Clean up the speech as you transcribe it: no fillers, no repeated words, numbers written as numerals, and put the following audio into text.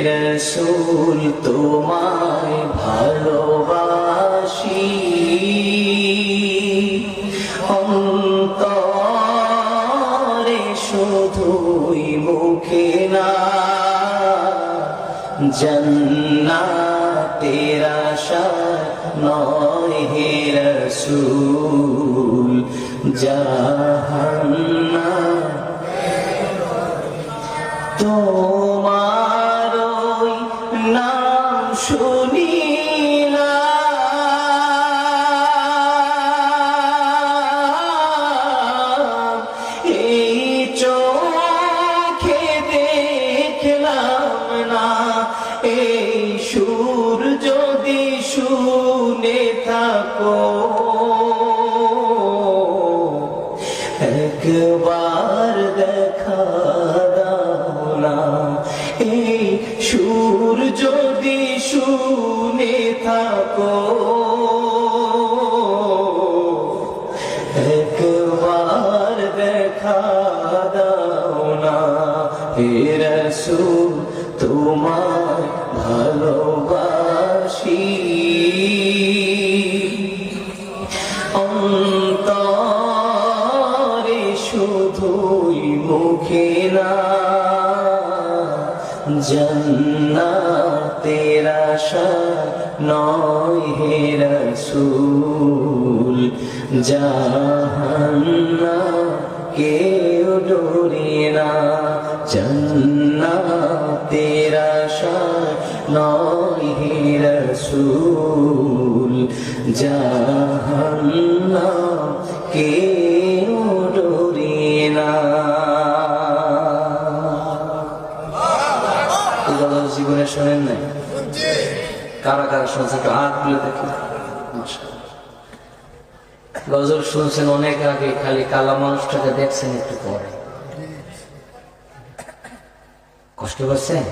রাসূল তোমায় ভালোবাসি অন্তরে শুধুই মুখে না জান্নাতের আশায় নয় হে রাসূল জাহান্নাম তোমার ওই নাম শুনিলাম এই চোখে দেখলাম না এই সুর যদি শুনে থাকো একবার দেখা দাও না এই সুর যদি শুনে থাকো একবার দেখা দাও না হে রাসূল তোমায় ভালোবাসি অন্তরে শুধুই মুখে না জান্নাতের আশায় নয় হে রাসূল জাহান্নাম কেউ ডরে না জান্নাতের আশায় নয় হে রাসূল জাহান্নাম কেউ ডরে না। জীবনে শোনেন নাই? কারা কারা শুনছে একটু হাত তুলে দেখি। গজল শুনছেন অনেক আগে, খালি কালা মানুষটাকে দেখছেন একটু পরে। কষ্ট পাচ্ছেন?